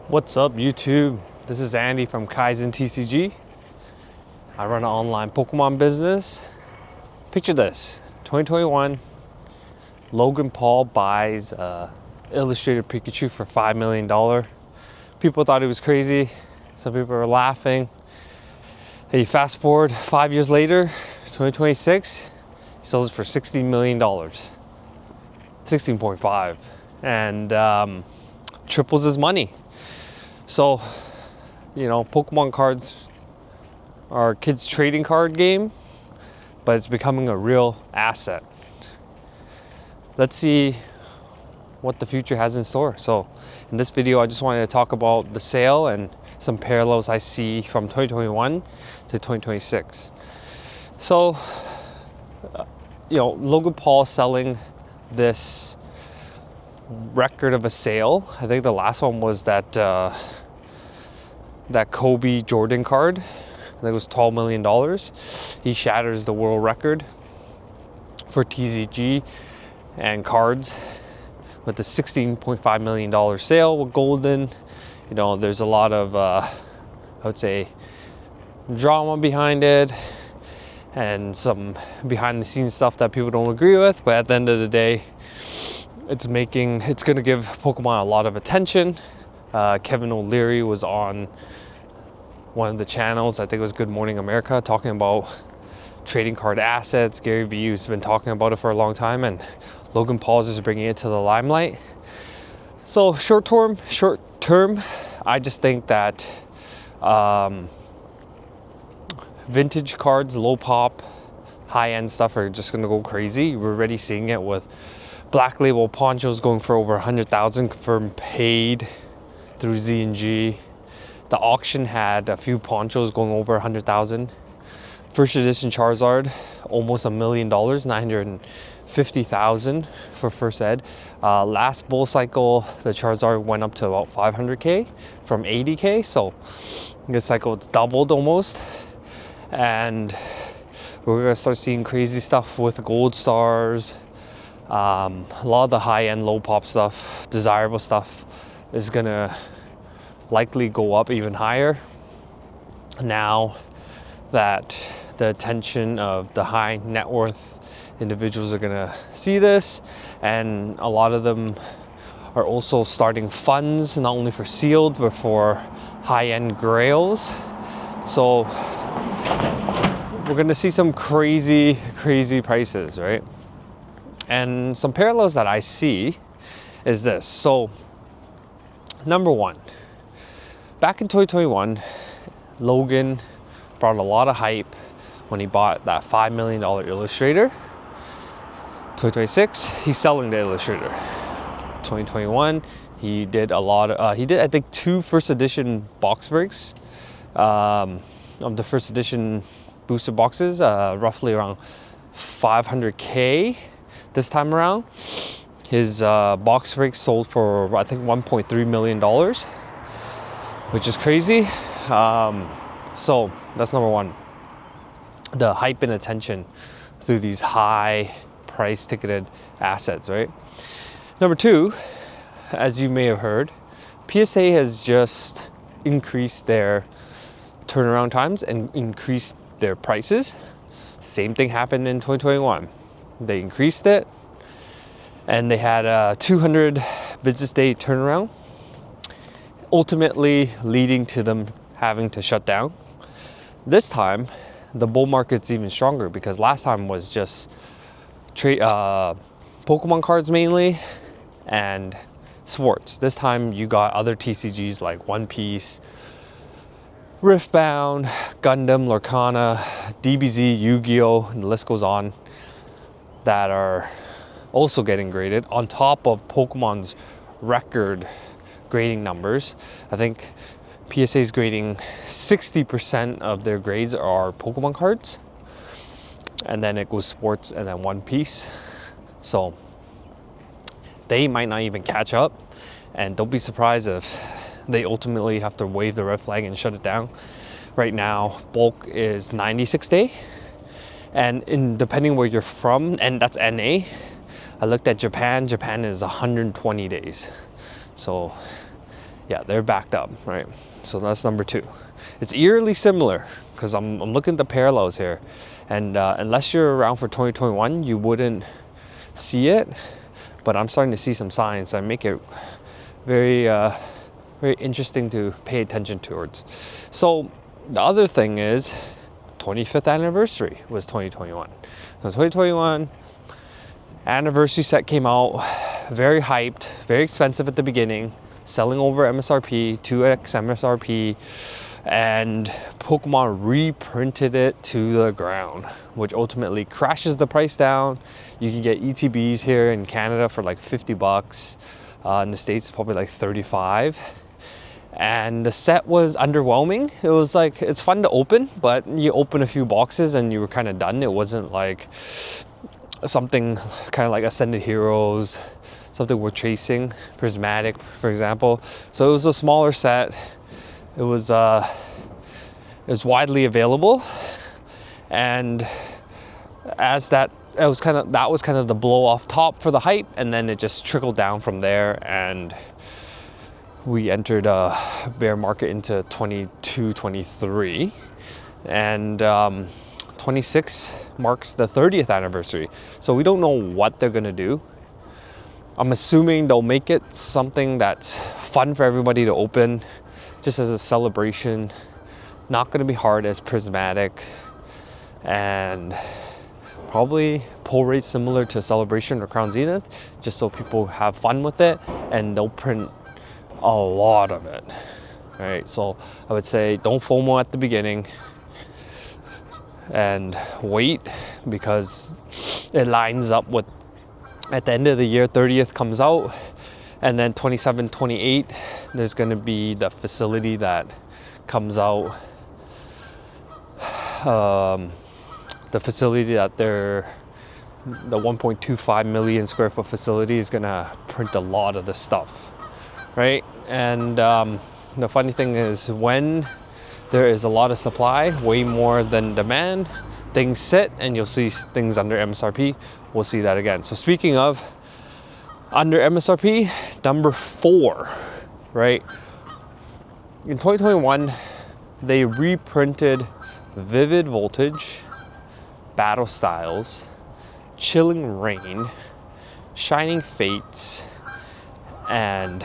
What's up, YouTube? This is Andy from kaizentcg. I run an online Pokemon business. Picture this, 2021, Logan Paul buys illustrated Pikachu for $5 million. People thought he was crazy. Some people were laughing. Hey, fast forward 5 years later, 2026, he sells it for $16 million. 16.5, and triples his money. So, Pokemon cards are a kid's trading card game, but it's becoming a real asset. Let's see what the future has in store. So, in this video, I just wanted to talk about the sale and some parallels I see from 2021 to 2026. So, Logan Paul selling this record of a sale. I think the last one was that Kobe Jordan card. I think it was $12 million. He shatters the world record for TCG and cards with the $16.5 million sale with Golden. There's a lot of I would say drama behind it and some behind the scenes stuff that people don't agree with, but at the end of the day, it's going to give Pokemon a lot of attention. Kevin O'Leary was on one of the channels, I think it was Good Morning America, talking about trading card assets. Gary Vee has been talking about it for a long time, and Logan Paul is just bringing it to the limelight. So short term, I just think that vintage cards, low pop, high end stuff are just going to go crazy. We're already seeing it with Black Label ponchos going for over 100,000 confirmed paid through Z&G. The auction had a few ponchos going over 100,000. First edition Charizard, almost $1 million, 950,000 for first ed. Last bull cycle, the Charizard went up to about 500K from 80K. So this cycle it's doubled almost. And we're gonna start seeing crazy stuff with gold stars. A lot of the high-end low pop stuff, desirable stuff is gonna likely go up even higher now that the attention of the high net worth individuals are gonna see this, and a lot of them are also starting funds not only for sealed but for high-end grails. So we're gonna see some crazy prices, right? And some parallels that I see is this. So, number one, back in 2021, Logan brought a lot of hype when he bought that $5 million Illustrator. 2026, he's selling the Illustrator. 2021, he did I think 2 first edition box breaks of the first edition booster boxes, roughly around 500K. This time around, his box break sold for I think $1.3 million, which is crazy. So that's number one. The hype and attention through these high price ticketed assets, right? Number two, as you may have heard, PSA has just increased their turnaround times and increased their prices. Same thing happened in 2021. They increased it, and they had a 200 business day turnaround, ultimately leading to them having to shut down. This time, the bull market's even stronger because last time was just Pokemon cards mainly and sports. This time you got other TCGs like One Piece, Riftbound, Gundam, Lorcana, DBZ, Yu-Gi-Oh, and the list goes on, that are also getting graded on top of Pokemon's record grading numbers. I think PSA is grading 60% of their grades are Pokemon cards, and then it goes sports and then One Piece. So they might not even catch up, and don't be surprised if they ultimately have to wave the red flag and shut it down. Right now, bulk is 96 day. And depending where you're from, and that's NA, I looked at Japan. Japan is 120 days. So Yeah, they're backed up, right? So that's number 2. It's eerily similar because I'm looking at the parallels here, and unless you're around for 2021, you wouldn't see it, but I'm starting to see some signs that make it very very interesting to pay attention towards. So the other thing is 25th anniversary was 2021. So 2021 anniversary set came out, very hyped, very expensive at the beginning, selling over MSRP, 2x MSRP, and Pokemon reprinted it to the ground, which ultimately crashes the price down. You can get ETBs here in Canada for like $50. In the States, probably like 35. And the set was underwhelming. It was like, it's fun to open, but you open a few boxes and you were kind of done. It wasn't like something kind of like Ascended Heroes, something we're chasing, Prismatic, for example. So it was a smaller set. It was widely available, and as that was kind of the blow off top for the hype, and then it just trickled down from there, and we entered a bear market into 22, 23, and 26 marks the 30th anniversary. So we don't know what they're gonna do. I'm assuming they'll make it something that's fun for everybody to open, just as a celebration. Not gonna be hard as Prismatic, and probably pull rate similar to Celebration or Crown Zenith, just so people have fun with it, and they'll print a lot of it. All right, so I would say don't FOMO at the beginning and wait, because it lines up with at the end of the year 30th comes out, and then 27, 28 there's going to be the facility that comes out, the facility that the 1.25 million square foot facility is going to print a lot of the stuff, right? And the funny thing is, when there is a lot of supply, way more than demand, things sit and you'll see things under MSRP. We'll see that again. So speaking of under MSRP, number 4, right? In 2021, they reprinted Vivid Voltage, Battle Styles, Chilling Rain, Shining Fates, and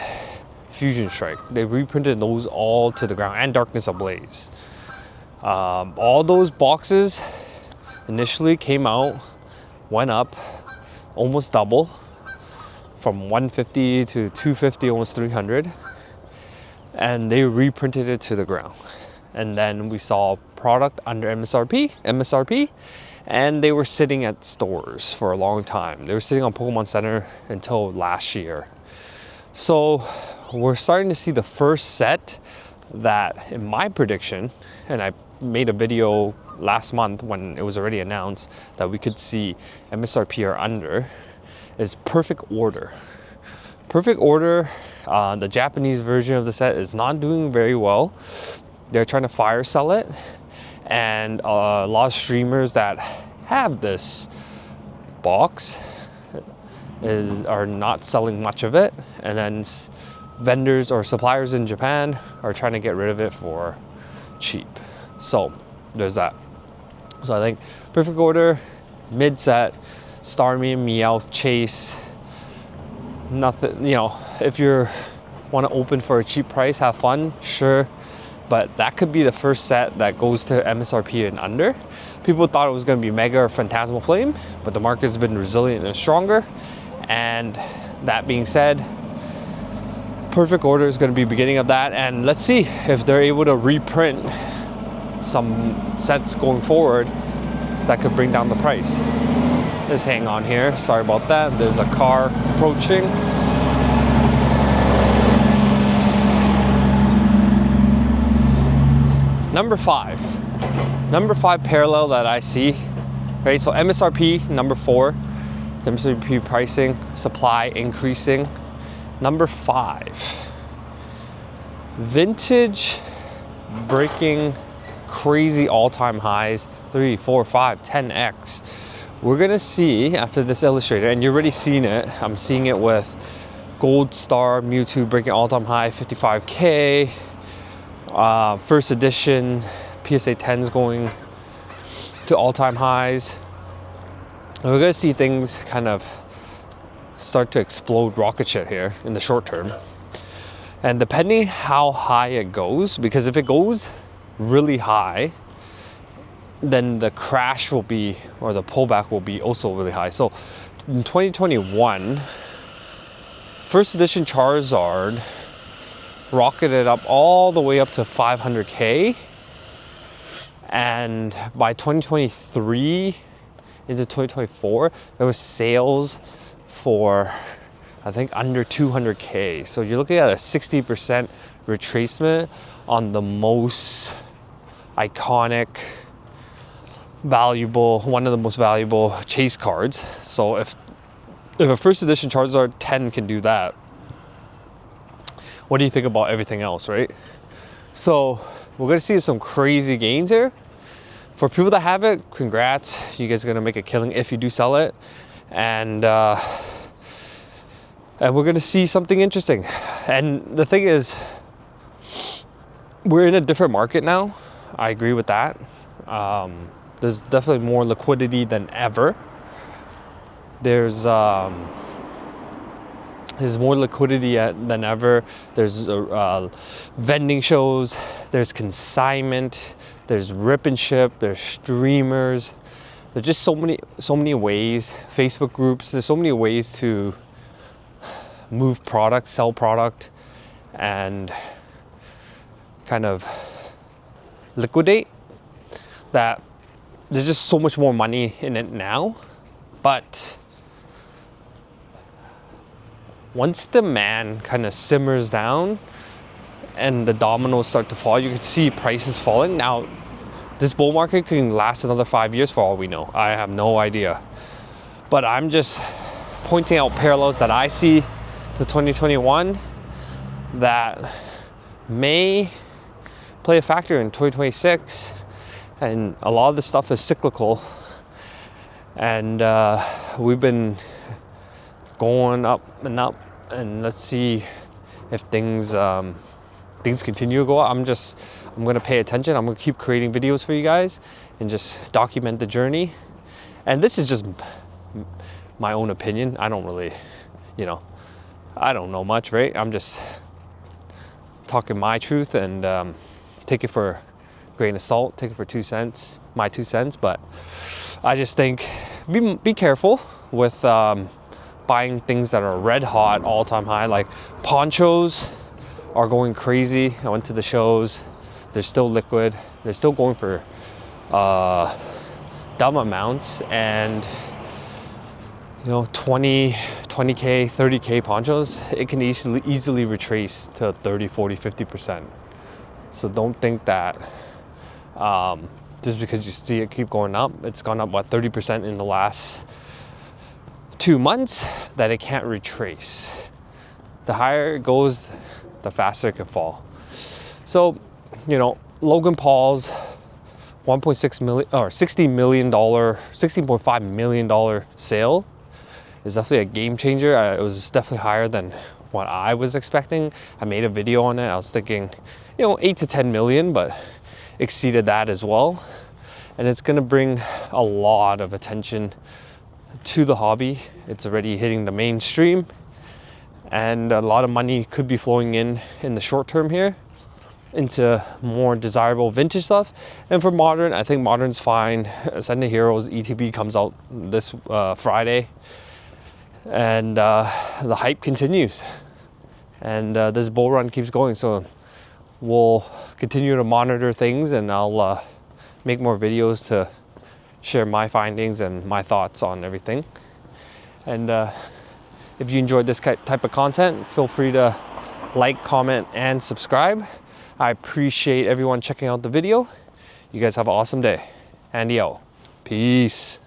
Fusion Strike. They reprinted those all to the ground, and Darkness Ablaze. All those boxes initially came out, went up almost double, from 150 to 250, almost 300, and they reprinted it to the ground. And then we saw product under MSRP, and they were sitting at stores for a long time. They were sitting on Pokemon Center until last year. So we're starting to see the first set that, in my prediction, and I made a video last month when it was already announced that we could see MSRP or under, is Perfect Order. Perfect Order, the Japanese version of the set, is not doing very well. They're trying to fire sell it, and a lot of streamers that have this box are not selling much of it, and then vendors or suppliers in Japan are trying to get rid of it for cheap. So there's that. So I think Perfect Order, mid set, Starmie, Meowth, Chase, nothing, you know, if you want to open for a cheap price, have fun, sure, but that could be the first set that goes to MSRP and under. People thought it was going to be Mega or Phantasmal Flame, but the market's been resilient and stronger. And that being said, Perfect Order is going to be beginning of that, and let's see if they're able to reprint some sets going forward that could bring down the price. Just hang on here, sorry about that. There's a car approaching. Number five parallel that I see, right? So MSRP, number 4, MSRP pricing, supply increasing. Number 5, vintage breaking crazy all-time highs, 3, 4, 5, 10x. We're gonna see after this illustrator, and you're already seeing it. I'm seeing it with Gold Star Mewtwo breaking all-time high, 55K. First edition PSA 10s going to all-time highs. And we're gonna see things kind of start to explode rocket ship here in the short term. And depending how high it goes, because if it goes really high, then the crash will be, or the pullback will be also really high. So in 2021, first edition Charizard rocketed up all the way up to 500K. And by 2023 into 2024, there was sales for, I think, under 200K. So you're looking at a 60% retracement on the most iconic, valuable, one of the most valuable chase cards. So if a first edition Charizard 10 can do that, what do you think about everything else, right? So we're gonna see some crazy gains here. For people that have it, congrats. You guys are gonna make a killing if you do sell it. And we're gonna see something interesting. And the thing is, we're in a different market now. I agree with that. There's definitely more liquidity than ever. There's more liquidity than ever. There's vending shows, there's consignment, there's rip and ship, there's streamers. There's just so many ways. Facebook groups, there's so many ways to move product, sell product, and kind of liquidate, that there's just so much more money in it now. But once demand kind of simmers down and the dominoes start to fall, you can see prices falling. Now, this bull market can last another 5 years for all we know. I have no idea. But I'm just pointing out parallels that I see to 2021 that may play a factor in 2026. And a lot of this stuff is cyclical. And we've been going up and up, and let's see if things continue to go up. I'm gonna pay attention. I'm gonna keep creating videos for you guys and just document the journey. And this is just my own opinion. I don't really, I don't know much, right? I'm just talking my truth, and take it for a grain of salt, take it for 2 cents, my 2 cents. But I just think be careful with buying things that are red hot, all-time high. Like ponchos are going crazy. I went to the shows. They're still liquid. They're still going for dumb amounts. And 20K, 30K ponchos, it can easily retrace to 30, 40, 50%. So don't think that just because you see it keep going up, it's gone up 30% in the last 2 months, that it can't retrace. The higher it goes, the faster it can fall. So, Logan Paul's $1.6 million or $16.5 million sale is definitely a game changer. It was definitely higher than what I was expecting. I made a video on it. I was thinking, 8 to 10 million, but exceeded that as well. And it's gonna bring a lot of attention to the hobby. It's already hitting the mainstream, and a lot of money could be flowing in the short term here into more desirable vintage stuff. And for modern, I think modern's fine. Ascended Heroes ETB comes out this Friday, and the hype continues, and this bull run keeps going. So we'll continue to monitor things, and I'll make more videos to share my findings and my thoughts on everything. And if you enjoyed this type of content, feel free to like, comment, and subscribe. I appreciate everyone checking out the video. You guys have an awesome day. And yo, peace.